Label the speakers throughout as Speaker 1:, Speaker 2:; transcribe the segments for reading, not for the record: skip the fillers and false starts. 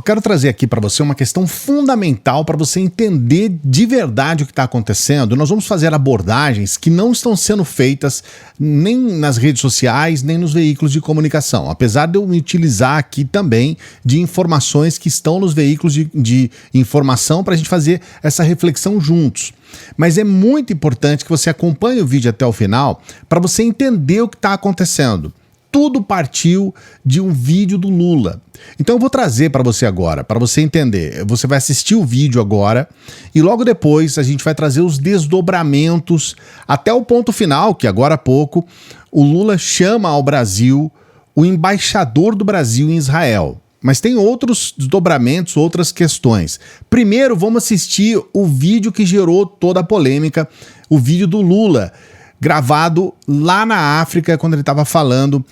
Speaker 1: quero trazer aqui para você uma questão fundamental para você entender de verdade o que está acontecendo. Nós vamos fazer abordagens que não estão sendo feitas nem nas redes sociais, nem nos veículos de comunicação. Apesar de eu me utilizar aqui também de informações que estão nos veículos de informação para a gente fazer essa reflexão juntos. Mas é muito importante que você acompanhe o vídeo até o final para você entender o que está acontecendo. Tudo partiu de um vídeo do Lula. Então eu vou trazer para você agora, para você entender. Você vai assistir o vídeo agora e logo depois a gente vai trazer os desdobramentos até o ponto final, que agora há pouco o Lula chama ao Brasil o embaixador do Brasil em Israel. Mas tem outros desdobramentos, outras questões. Primeiro, vamos assistir o vídeo que gerou toda a polêmica, o vídeo do Lula, gravado lá na África, quando ele estava falando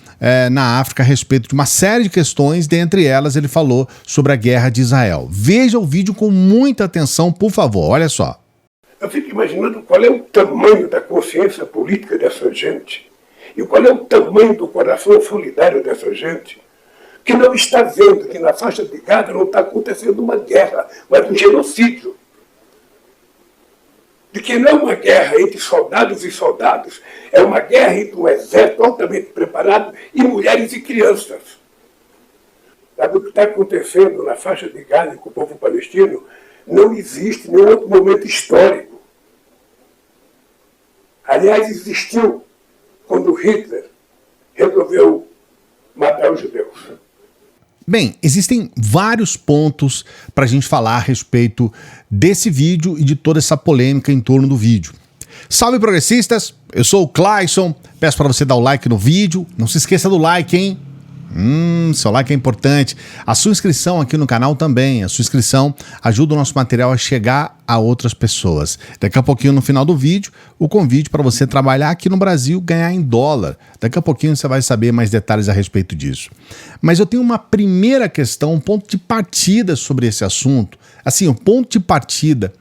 Speaker 1: na África a respeito de uma série de questões, dentre elas ele falou sobre a guerra de Israel. Veja o vídeo com muita atenção, por favor, olha só.
Speaker 2: Eu fico imaginando qual é o tamanho da consciência política dessa gente e qual é o tamanho do coração solidário dessa gente que não está vendo que na faixa de Gaza não está acontecendo uma guerra, mas um genocídio. De que não é uma guerra entre soldados e soldados, é uma guerra entre um exército altamente preparado e mulheres e crianças. Sabe o que está acontecendo na faixa de Gaza com o povo palestino? Não existe nenhum outro momento histórico. Aliás, existiu quando Hitler resolveu matar os judeus.
Speaker 1: Bem, existem vários pontos para a gente falar a respeito desse vídeo e de toda essa polêmica em torno do vídeo. Salve progressistas, eu sou o Clayson, peço para você dar o like no vídeo, não se esqueça do like, hein? Seu like é importante. A sua inscrição aqui no canal também. A sua inscrição ajuda o nosso material a chegar a outras pessoas. Daqui a pouquinho, no final do vídeo, o convite para você trabalhar aqui no Brasil, ganhar em dólar. Daqui a pouquinho você vai saber mais detalhes a respeito disso. Mas eu tenho uma primeira questão, um ponto de partida sobre esse assunto. Assim, o ponto de partida,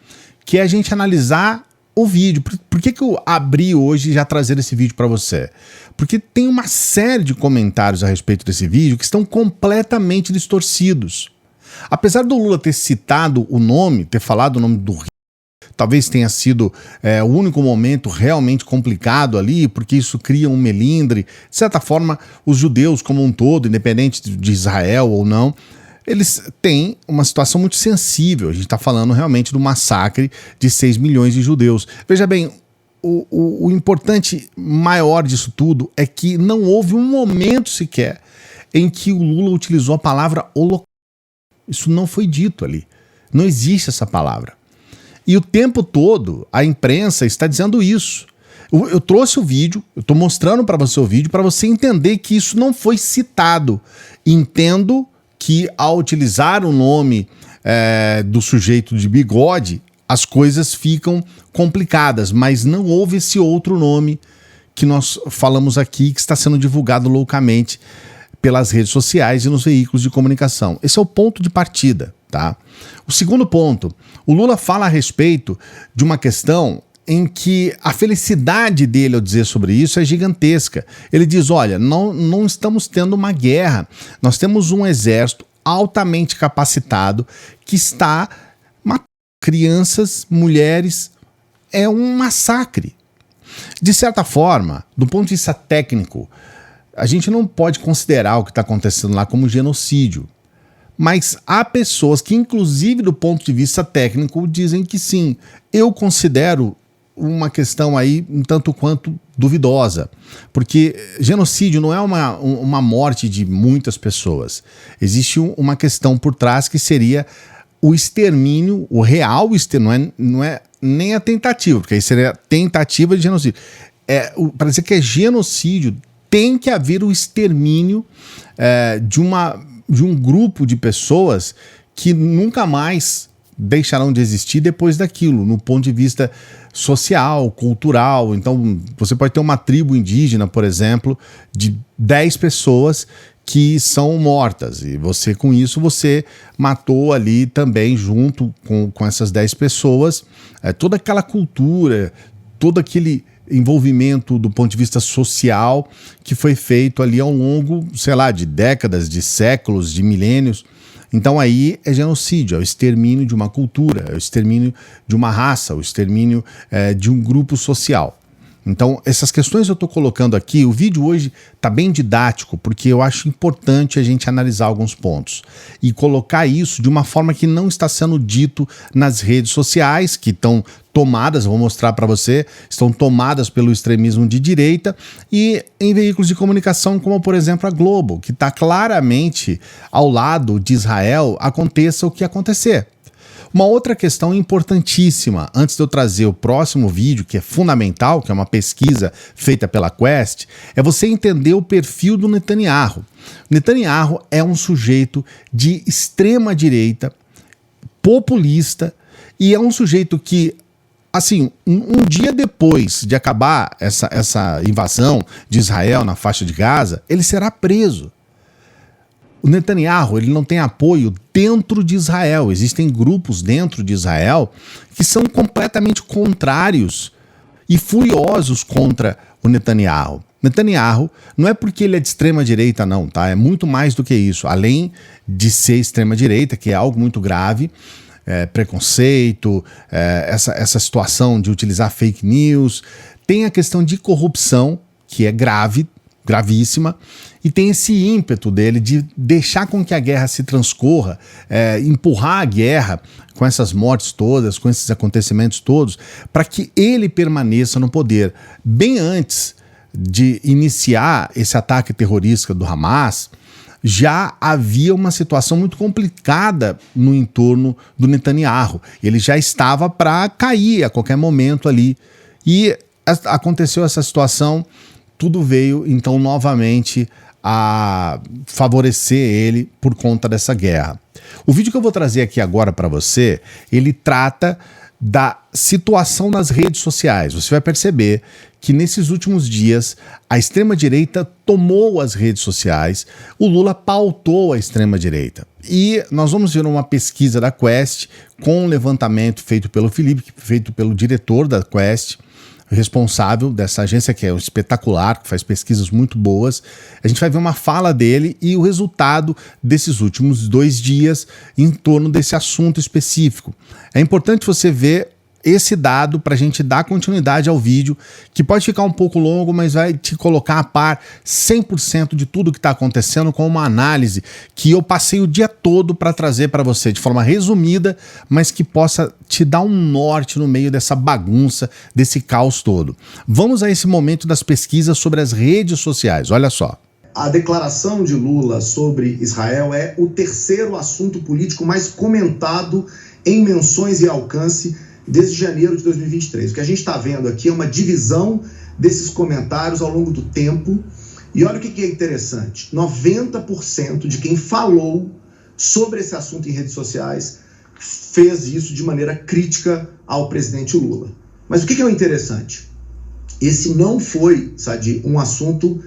Speaker 1: que é a gente analisar o vídeo. Por que eu abri hoje já trazer esse vídeo para você? Porque tem uma série de comentários a respeito desse vídeo que estão completamente distorcidos. Apesar do Lula ter citado o nome, ter falado o nome do Rio, talvez tenha sido o único momento realmente complicado ali, porque isso cria um melindre. De certa forma, os judeus como um todo, independente de Israel ou não, eles têm uma situação muito sensível. A gente está falando realmente do massacre de 6 milhões de judeus. Veja bem, o importante maior disso tudo é que não houve um momento sequer em que o Lula utilizou a palavra holocausto. Isso não foi dito ali. Não existe essa palavra. E o tempo todo a imprensa está dizendo isso. Eu trouxe o vídeo, eu estou mostrando para você o vídeo para você entender que isso não foi citado. Entendo que ao utilizar o nome do sujeito de bigode, as coisas ficam complicadas, mas não houve esse outro nome que nós falamos aqui, que está sendo divulgado loucamente pelas redes sociais e nos veículos de comunicação. Esse é o ponto de partida, tá? O segundo ponto, o Lula fala a respeito de uma questão em que a felicidade dele ao dizer sobre isso é gigantesca. Ele diz, olha, não estamos tendo uma guerra, nós temos um exército altamente capacitado que está matando crianças, mulheres, é um massacre. De certa forma, do ponto de vista técnico, a gente não pode considerar o que está acontecendo lá como genocídio. Mas há pessoas que, inclusive do ponto de vista técnico, dizem que sim. Eu considero uma questão aí um tanto quanto duvidosa, porque genocídio não é uma morte de muitas pessoas. Existe uma questão por trás que seria o extermínio, o real extermínio, não é nem a tentativa, porque aí seria tentativa de genocídio. Para dizer que é genocídio, tem que haver o extermínio de um grupo de pessoas que nunca mais deixarão de existir depois daquilo, no ponto de vista social, cultural. Então, você pode ter uma tribo indígena, por exemplo, de 10 pessoas que são mortas, e você, com isso, você matou ali também, junto com essas 10 pessoas, toda aquela cultura, todo aquele envolvimento do ponto de vista social que foi feito ali ao longo, sei lá, de décadas, de séculos, de milênios. Então aí é genocídio, é o extermínio de uma cultura, é o extermínio de uma raça, o extermínio de um grupo social. Então, essas questões eu estou colocando aqui. O vídeo hoje está bem didático, porque eu acho importante a gente analisar alguns pontos e colocar isso de uma forma que não está sendo dito nas redes sociais, que estão tomadas, vou mostrar para você, estão tomadas pelo extremismo de direita, e em veículos de comunicação como, por exemplo, a Globo, que está claramente ao lado de Israel, aconteça o que acontecer. Uma outra questão importantíssima, antes de eu trazer o próximo vídeo, que é fundamental, que é uma pesquisa feita pela Quest, é você entender o perfil do Netanyahu. Netanyahu é um sujeito de extrema direita, populista, e é um sujeito que, assim, um dia depois de acabar essa invasão de Israel na faixa de Gaza, ele será preso. O Netanyahu, ele não tem apoio dentro de Israel. Existem grupos dentro de Israel que são completamente contrários e furiosos contra o Netanyahu. Netanyahu não é porque ele é de extrema direita não, tá? É muito mais do que isso. Além de ser extrema direita, que é algo muito grave, preconceito, essa situação de utilizar fake news, tem a questão de corrupção, que é grave, gravíssima, e tem esse ímpeto dele de deixar com que a guerra se transcorra, empurrar a guerra com essas mortes todas, com esses acontecimentos todos, para que ele permaneça no poder. Bem antes de iniciar esse ataque terrorista do Hamas, já havia uma situação muito complicada no entorno do Netanyahu. Ele já estava para cair a qualquer momento ali. E aconteceu essa situação. Tudo veio, então, novamente a favorecer ele por conta dessa guerra. O vídeo que eu vou trazer aqui agora para você, ele trata da situação nas redes sociais. Você vai perceber que nesses últimos dias a extrema-direita tomou as redes sociais, o Lula pautou a extrema-direita. E nós vamos ver uma pesquisa da Quest com um levantamento feito pelo Felipe, feito pelo diretor da Quest, responsável dessa agência, que é espetacular, que faz pesquisas muito boas. A gente vai ver uma fala dele e o resultado desses últimos 2 dias em torno desse assunto específico. É importante você ver esse dado para a gente dar continuidade ao vídeo, que pode ficar um pouco longo, mas vai te colocar a par 100% de tudo que está acontecendo, com uma análise que eu passei o dia todo para trazer para você de forma resumida, mas que possa te dar um norte no meio dessa bagunça, desse caos todo. Vamos a esse momento das pesquisas sobre as redes sociais. Olha só.
Speaker 3: A declaração de Lula sobre Israel é o 3º assunto político mais comentado em menções e alcance desde janeiro de 2023. O que a gente está vendo aqui é uma divisão desses comentários ao longo do tempo. E olha o que é interessante: 90% de quem falou sobre esse assunto em redes sociais fez isso de maneira crítica ao presidente Lula. Mas o que é o interessante? Esse não foi, Sadi, um assunto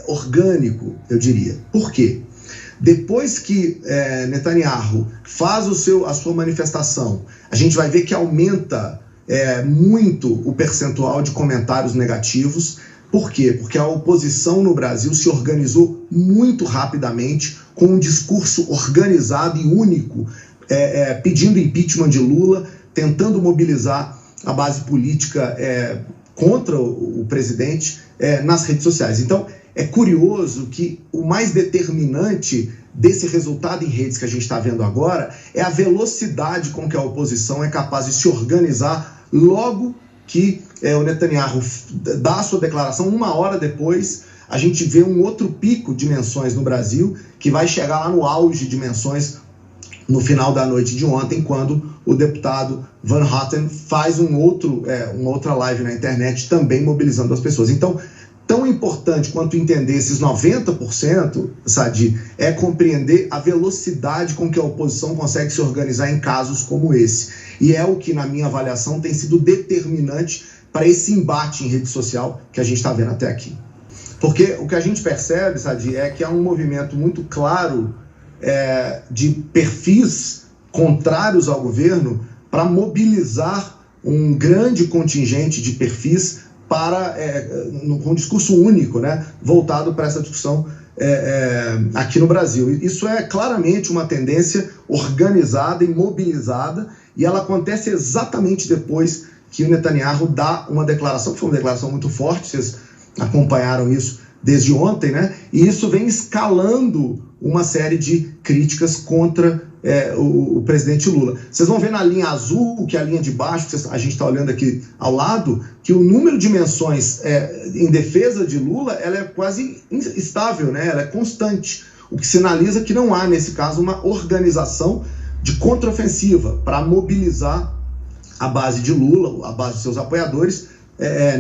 Speaker 3: orgânico, eu diria. Por quê? Depois que Netanyahu faz a sua manifestação, a gente vai ver que aumenta muito o percentual de comentários negativos. Por quê? Porque a oposição no Brasil se organizou muito rapidamente, com um discurso organizado e único, pedindo impeachment de Lula, tentando mobilizar a base política contra o presidente nas redes sociais. Então, é curioso que o mais determinante desse resultado em redes que a gente está vendo agora é a velocidade com que a oposição é capaz de se organizar logo que o Netanyahu dá a sua declaração. 1 hora depois, a gente vê um outro pico de menções no Brasil, que vai chegar lá no auge de menções no final da noite de ontem, quando o deputado Van Houten faz uma outra live na internet, também mobilizando as pessoas. Então, tão importante quanto entender esses 90%, Sadi, é compreender a velocidade com que a oposição consegue se organizar em casos como esse. E é o que, na minha avaliação, tem sido determinante para esse embate em rede social que a gente está vendo até aqui. Porque o que a gente percebe, Sadi, é que há um movimento muito claro de perfis contrários ao governo para mobilizar um grande contingente de perfis com um discurso único, né, voltado para essa discussão aqui no Brasil. Isso é claramente uma tendência organizada e mobilizada, e ela acontece exatamente depois que o Netanyahu dá uma declaração, que foi uma declaração muito forte, vocês acompanharam isso desde ontem, né? E isso vem escalando uma série de críticas contra o presidente Lula. Vocês vão ver na linha azul, que é a linha de baixo, que a gente está olhando aqui ao lado, que o número de menções em defesa de Lula, ela é quase estável, né? Ela é constante, o que sinaliza que não há, nesse caso, uma organização de contraofensiva para mobilizar a base de Lula, a base de seus apoiadores,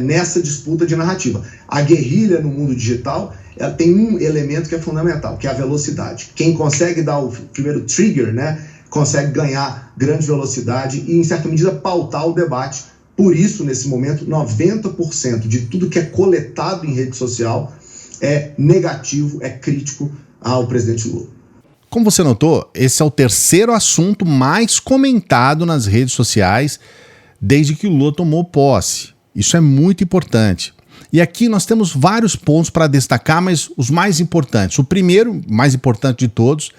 Speaker 3: nessa disputa de narrativa. A guerrilha no mundo digital, ela tem um elemento que é fundamental, que é a velocidade. Quem consegue dar o primeiro trigger, né, consegue ganhar grande velocidade e, em certa medida, pautar o debate. Por isso, nesse momento, 90% de tudo que é coletado em rede social é negativo, é crítico ao presidente Lula.
Speaker 1: Como você notou, esse é o terceiro assunto mais comentado nas redes sociais desde que o Lula tomou posse. Isso é muito importante. E aqui nós temos vários pontos para destacar, mas os mais importantes. O primeiro, mais importante de todos,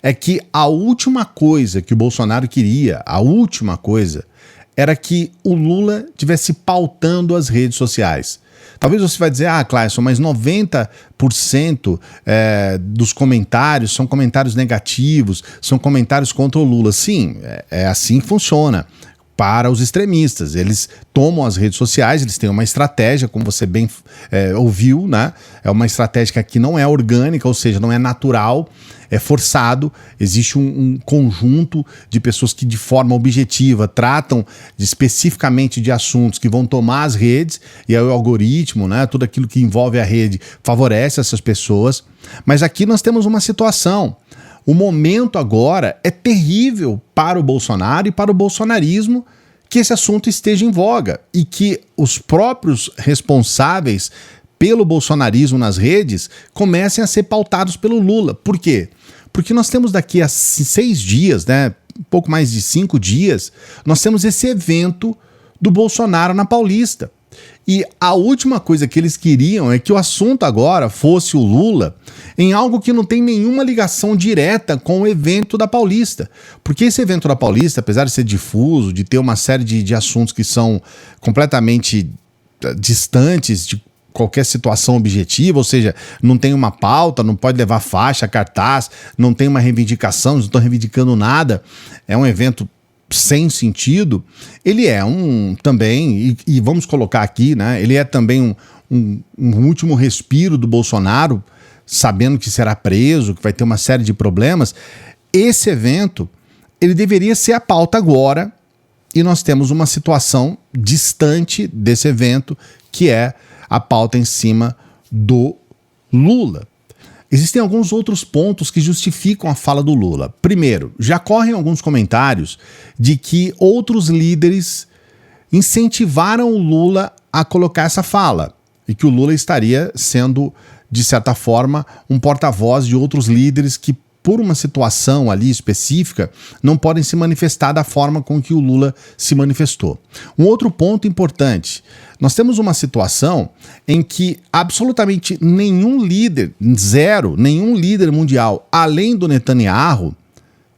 Speaker 1: é que a última coisa que o Bolsonaro queria, a última coisa, era que o Lula estivesse pautando as redes sociais. Talvez você vai dizer, Clayson, mas 90% dos comentários são comentários negativos, são comentários contra o Lula. Sim, é assim que funciona. Para os extremistas, eles tomam as redes sociais, eles têm uma estratégia, como você bem ouviu, né? É uma estratégia que não é orgânica, ou seja, não é natural, é forçado. Existe um conjunto de pessoas que de forma objetiva tratam especificamente de assuntos que vão tomar as redes, e aí o algoritmo, né? Tudo aquilo que envolve a rede favorece essas pessoas. Mas aqui nós temos uma situação. O momento agora é terrível para o Bolsonaro e para o bolsonarismo que esse assunto esteja em voga e que os próprios responsáveis pelo bolsonarismo nas redes comecem a ser pautados pelo Lula. Por quê? Porque nós temos daqui a 6 dias, né, um pouco mais de 5 dias, nós temos esse evento do Bolsonaro na Paulista. E a última coisa que eles queriam é que o assunto agora fosse o Lula em algo que não tem nenhuma ligação direta com o evento da Paulista. Porque esse evento da Paulista, apesar de ser difuso, de ter uma série de assuntos que são completamente distantes de qualquer situação objetiva, ou seja, não tem uma pauta, não pode levar faixa, cartaz, não tem uma reivindicação, não estão reivindicando nada, é um evento sem sentido. Ele é também, e vamos colocar aqui, né? Ele é também um último respiro do Bolsonaro, sabendo que será preso, que vai ter uma série de problemas. Esse evento, ele deveria ser a pauta agora, e nós temos uma situação distante desse evento, que é a pauta em cima do Lula. Existem alguns outros pontos que justificam a fala do Lula. Primeiro, já correm alguns comentários de que outros líderes incentivaram o Lula a colocar essa fala e que o Lula estaria sendo, de certa forma, um porta-voz de outros líderes que, por uma situação ali específica, não podem se manifestar da forma com que o Lula se manifestou. Um outro ponto importante, nós temos uma situação em que absolutamente nenhum líder, nenhum líder mundial, além do Netanyahu,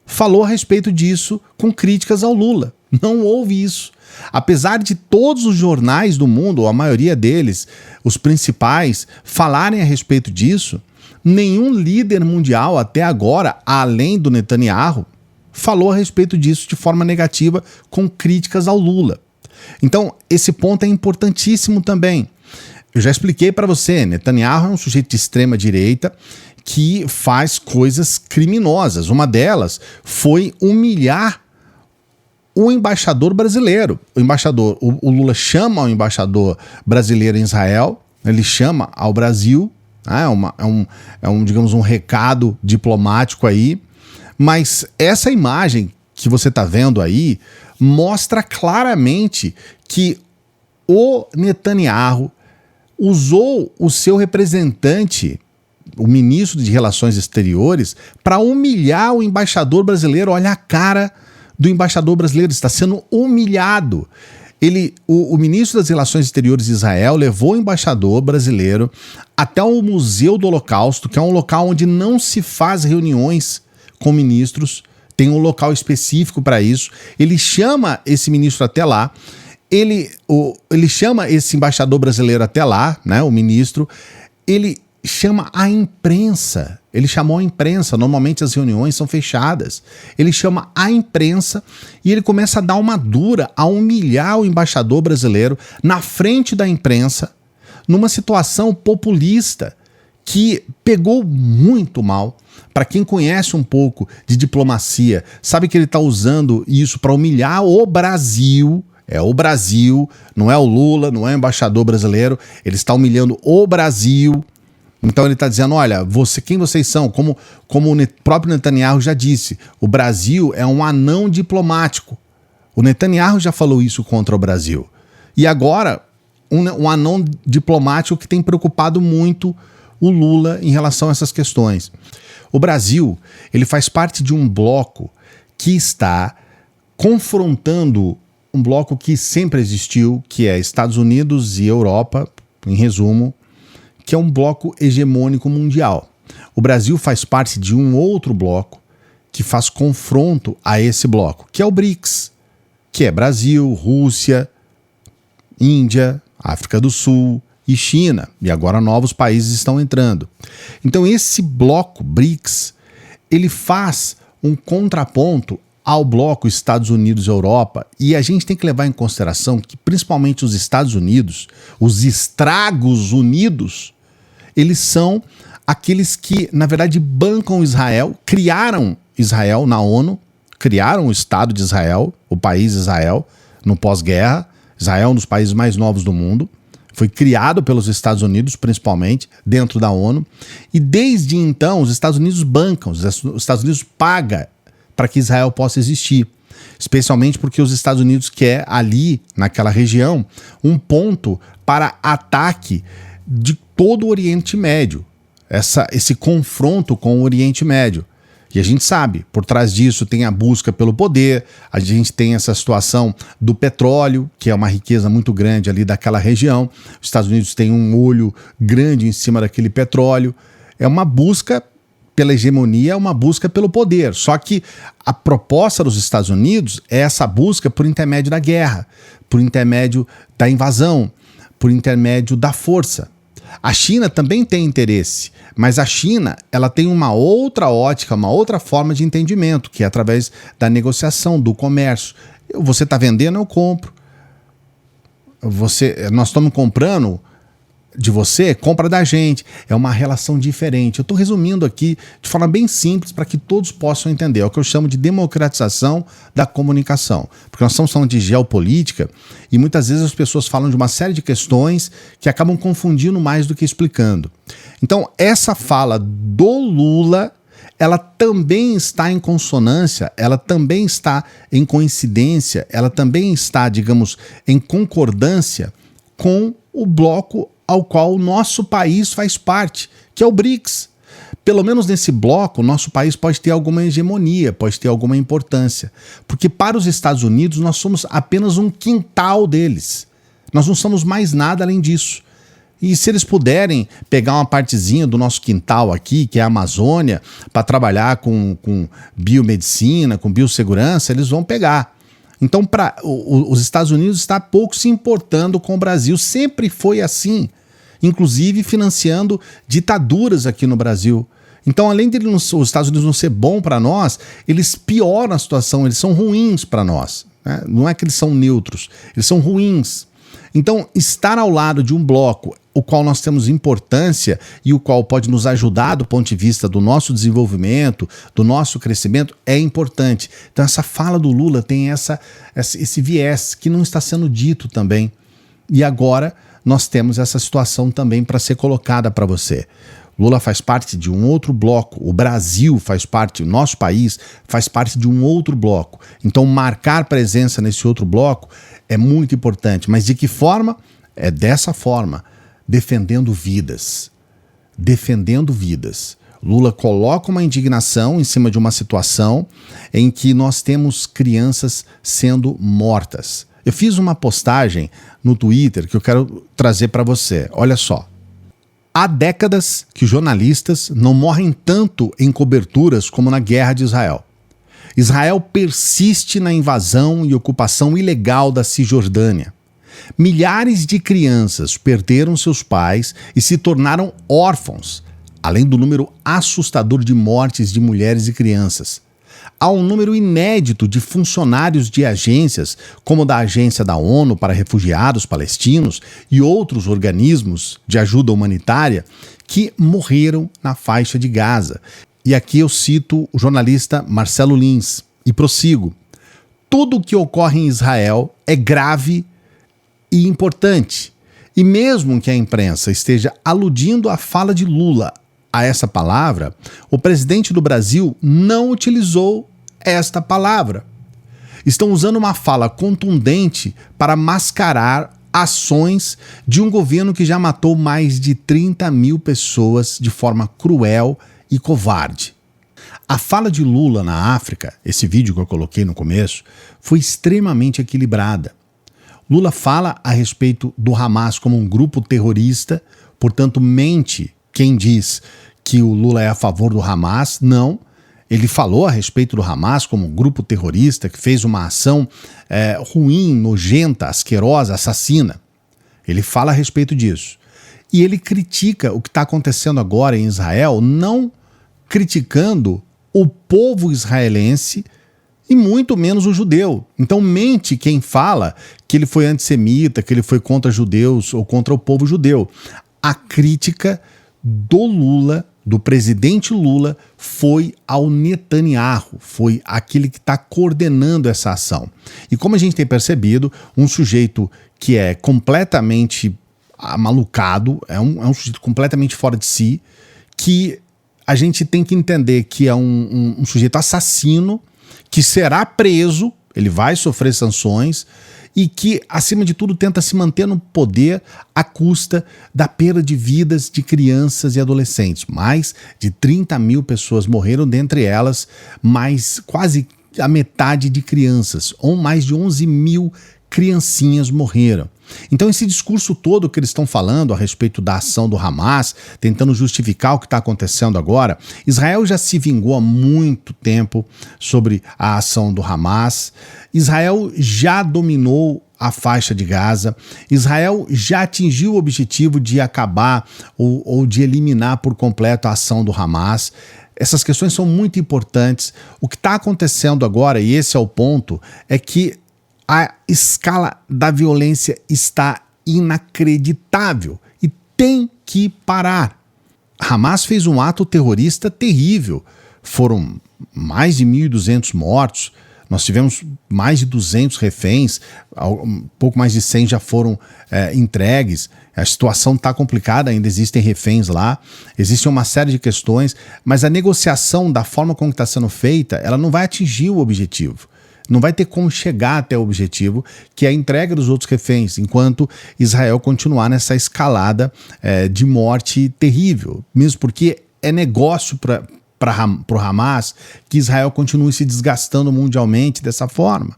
Speaker 1: falou a respeito disso com críticas ao Lula. Não houve isso. Apesar de todos os jornais do mundo, ou a maioria deles, os principais, falarem a respeito disso, nenhum líder mundial até agora, além do Netanyahu, falou a respeito disso de forma negativa com críticas ao Lula. Então, esse ponto é importantíssimo também. Eu já expliquei para você, Netanyahu é um sujeito de extrema direita que faz coisas criminosas. Uma delas foi humilhar o embaixador brasileiro. O Lula chama o embaixador brasileiro em Israel, ele chama ao Brasil, digamos, um recado diplomático aí, mas essa imagem que você está vendo aí mostra claramente que o Netanyahu usou o seu representante, o ministro de Relações Exteriores, para humilhar o embaixador brasileiro. Olha a cara do embaixador brasileiro, está sendo humilhado. O ministro das Relações Exteriores de Israel levou o embaixador brasileiro até o Museu do Holocausto, que é um local onde não se faz reuniões com ministros, tem um local específico para isso. Ele chama esse ministro até lá, ele chama esse embaixador brasileiro até lá, né, o ministro, ele chama a imprensa, ele chamou a imprensa, normalmente as reuniões são fechadas, ele chama a imprensa e ele começa a dar uma dura, a humilhar o embaixador brasileiro na frente da imprensa, numa situação populista que pegou muito mal. Para quem conhece um pouco de diplomacia, sabe que ele está usando isso para humilhar o Brasil. É o Brasil, não é o Lula, não é o embaixador brasileiro, ele está humilhando o Brasil. Então ele está dizendo, olha, quem vocês são? Como o próprio Netanyahu já disse, o Brasil é um anão diplomático. O Netanyahu já falou isso contra o Brasil. E agora, um anão diplomático que tem preocupado muito o Lula em relação a essas questões. O Brasil, ele faz parte de um bloco que está confrontando um bloco que sempre existiu, que é Estados Unidos e Europa, em resumo, que é um bloco hegemônico mundial. O Brasil faz parte de um outro bloco que faz confronto a esse bloco, que é o BRICS, que é Brasil, Rússia, Índia, África do Sul e China. E agora novos países estão entrando. Então esse bloco BRICS, ele faz um contraponto ao bloco Estados Unidos e Europa, e a gente tem que levar em consideração que principalmente os Estados Unidos, os estragos unidos, eles são aqueles que, na verdade, bancam Israel, criaram Israel na ONU, criaram o Estado de Israel, o país Israel, no pós-guerra. Israel é um dos países mais novos do mundo, foi criado pelos Estados Unidos, principalmente, dentro da ONU, e desde então os Estados Unidos bancam, os Estados Unidos pagam para que Israel possa existir, especialmente porque os Estados Unidos quer ali, naquela região, um ponto para ataque de todo o Oriente Médio, esse confronto com o Oriente Médio. E a gente sabe, por trás disso tem a busca pelo poder, a gente tem essa situação do petróleo, que é uma riqueza muito grande ali daquela região, os Estados Unidos têm um olho grande em cima daquele petróleo, é uma busca pela hegemonia, é uma busca pelo poder. Só que a proposta dos Estados Unidos é essa busca por intermédio da guerra, por intermédio da invasão, por intermédio da força. A China também tem interesse, mas a China ela tem uma outra ótica, uma outra forma de entendimento, que é através da negociação, do comércio. Você está vendendo, eu compro. Nós estamos comprando de você, compra da gente. É uma relação diferente. Eu estou resumindo aqui de forma bem simples para que todos possam entender. É o que eu chamo de democratização da comunicação. Porque nós estamos falando de geopolítica e muitas vezes as pessoas falam de uma série de questões que acabam confundindo mais do que explicando. Então, essa fala do Lula, ela também está em consonância, ela também está em coincidência, ela também está, digamos, em concordância com o bloco ao qual o nosso país faz parte, que é o BRICS. Pelo menos nesse bloco, o nosso país pode ter alguma hegemonia, pode ter alguma importância. Porque para os Estados Unidos, nós somos apenas um quintal deles. Nós não somos mais nada além disso. E se eles puderem pegar uma partezinha do nosso quintal aqui, que é a Amazônia, para trabalhar com biomedicina, com biossegurança, eles vão pegar. Então, os Estados Unidos está pouco se importando com o Brasil. Sempre foi assim, inclusive financiando ditaduras aqui no Brasil. Então, além de os Estados Unidos não ser bom para nós, eles pioram a situação, eles são ruins para nós, né? Não é que eles são neutros, eles são ruins. Então, estar ao lado de um bloco, o qual nós temos importância e o qual pode nos ajudar do ponto de vista do nosso desenvolvimento, do nosso crescimento, é importante. Então, essa fala do Lula tem esse viés que não está sendo dito também. E agora nós temos essa situação também para ser colocada para você. Lula faz parte de um outro bloco, o Brasil faz parte, o nosso país faz parte de um outro bloco. Então, marcar presença nesse outro bloco é muito importante. Mas de que forma? É dessa forma, defendendo vidas. Defendendo vidas. Lula coloca uma indignação em cima de uma situação em que nós temos crianças sendo mortas. Eu fiz uma postagem no Twitter que eu quero trazer para você. Olha só. Há décadas que jornalistas não morrem tanto em coberturas como na guerra de Israel. Israel persiste na invasão e ocupação ilegal da Cisjordânia. Milhares de crianças perderam seus pais e se tornaram órfãos, além do número assustador de mortes de mulheres e crianças. Há um número inédito de funcionários de agências, como da Agência da ONU para Refugiados Palestinos e outros organismos de ajuda humanitária, que morreram na faixa de Gaza. E aqui eu cito o jornalista Marcelo Lins e prossigo. Tudo o que ocorre em Israel é grave e importante. E mesmo que a imprensa esteja aludindo à fala de Lula a essa palavra, o presidente do Brasil não utilizou esta palavra. Estão usando uma fala contundente para mascarar ações de um governo que já matou mais de 30 mil pessoas de forma cruel e covarde. A fala de Lula na África, esse vídeo que eu coloquei no começo, foi extremamente equilibrada. Lula fala a respeito do Hamas como um grupo terrorista, portanto mente quem diz que o Lula é a favor do Hamas. Não, ele falou a respeito do Hamas como um grupo terrorista que fez uma ação ruim, nojenta, asquerosa, assassina. Ele fala a respeito disso. E ele critica o que está acontecendo agora em Israel, não criticando o povo israelense e muito menos o judeu. Então mente quem fala que ele foi antissemita, que ele foi contra judeus ou contra o povo judeu. A crítica do Lula, do presidente Lula, foi ao Netanyahu, foi aquele que está coordenando essa ação. E como a gente tem percebido, um sujeito que é completamente amalucado, é um sujeito completamente fora de si, que a gente tem que entender que é um sujeito assassino, que será preso, ele vai sofrer sanções, e que, acima de tudo, tenta se manter no poder à custa da perda de vidas de crianças e adolescentes. Mais de 30 mil pessoas morreram, dentre elas, mais quase a metade de crianças, ou mais de 11 mil criancinhas morreram. Então esse discurso todo que eles estão falando a respeito da ação do Hamas, tentando justificar o que está acontecendo agora, Israel já se vingou há muito tempo sobre a ação do Hamas, Israel já dominou a faixa de Gaza, Israel já atingiu o objetivo de acabar ou de eliminar por completo a ação do Hamas. Essas questões são muito importantes. O que está acontecendo agora, e esse é o ponto, é que a escala da violência está inacreditável e tem que parar. Hamas fez um ato terrorista terrível. Foram mais de 1.200 mortos, nós tivemos mais de 200 reféns, um pouco mais de 100 já foram entregues. A situação está complicada, ainda existem reféns lá, existe uma série de questões, mas a negociação da forma como está sendo feita, ela não vai atingir o objetivo. Não vai ter como chegar até o objetivo, que é a entrega dos outros reféns, enquanto Israel continuar nessa escalada de morte terrível. Mesmo porque é negócio para o Hamas que Israel continue se desgastando mundialmente dessa forma.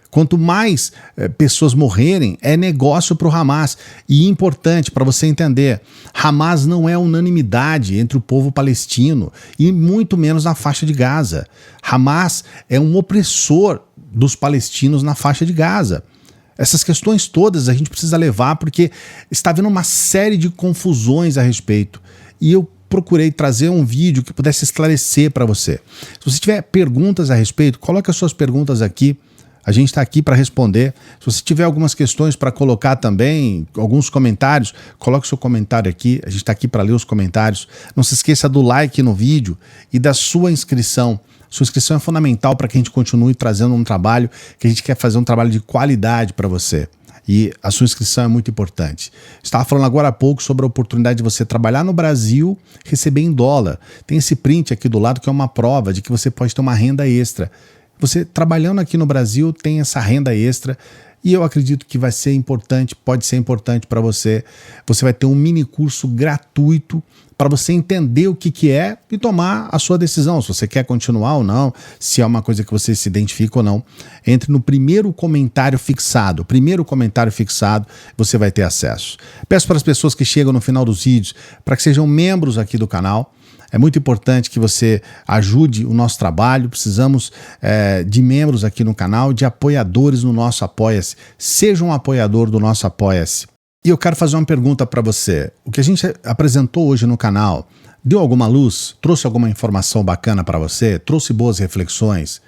Speaker 1: Quanto mais pessoas morrerem, é negócio para o Hamas. E importante para você entender, Hamas não é unanimidade entre o povo palestino e muito menos na faixa de Gaza. Hamas é um opressor dos palestinos na faixa de Gaza. Essas questões todas a gente precisa levar porque está havendo uma série de confusões a respeito. E eu procurei trazer um vídeo que pudesse esclarecer para você. Se você tiver perguntas a respeito, coloque as suas perguntas aqui. A gente está aqui para responder. Se você tiver algumas questões para colocar também, alguns comentários, coloque seu comentário aqui. A gente está aqui para ler os comentários. Não se esqueça do like no vídeo e da sua inscrição. Sua inscrição é fundamental para que a gente continue trazendo um trabalho, que a gente quer fazer um trabalho de qualidade para você. E a sua inscrição é muito importante. Estava falando agora há pouco sobre a oportunidade de você trabalhar no Brasil, receber em dólar. Tem esse print aqui do lado que é uma prova de que você pode ter uma renda extra. Você trabalhando aqui no Brasil tem essa renda extra E eu acredito que vai ser importante, pode ser importante para você. Você vai ter um mini curso gratuito para você entender o que é e tomar a sua decisão, se você quer continuar ou não, se é uma coisa que você se identifica ou não. Entre no primeiro comentário fixado. Primeiro comentário fixado, você vai ter acesso. Peço para as pessoas que chegam no final dos vídeos para que sejam membros aqui do canal. É muito importante que você ajude o nosso trabalho. Precisamos de membros aqui no canal, de apoiadores no nosso Apoia-se. Seja um apoiador do nosso Apoia-se. E eu quero fazer uma pergunta para você. O que a gente apresentou hoje no canal deu alguma luz? Trouxe alguma informação bacana para você? Trouxe boas reflexões?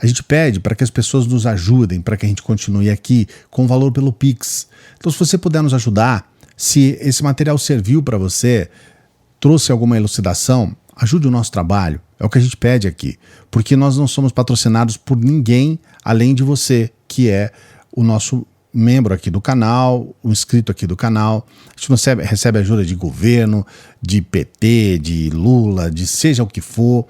Speaker 1: A gente pede para que as pessoas nos ajudem, para que a gente continue aqui com valor pelo Pix. Então, se você puder nos ajudar, se esse material serviu para você, trouxe alguma elucidação, ajude o nosso trabalho. É o que a gente pede aqui. Porque nós não somos patrocinados por ninguém além de você, que é o nosso membro aqui do canal, o inscrito aqui do canal. A gente não recebe ajuda de governo, de PT, de Lula, de seja o que for,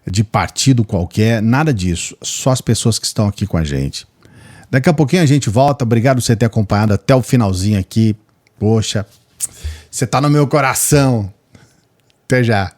Speaker 1: de partido qualquer, nada disso. Só as pessoas que estão aqui com a gente. Daqui a pouquinho a gente volta. Obrigado por você ter acompanhado até o finalzinho aqui. Poxa, você tá no meu coração. Até já.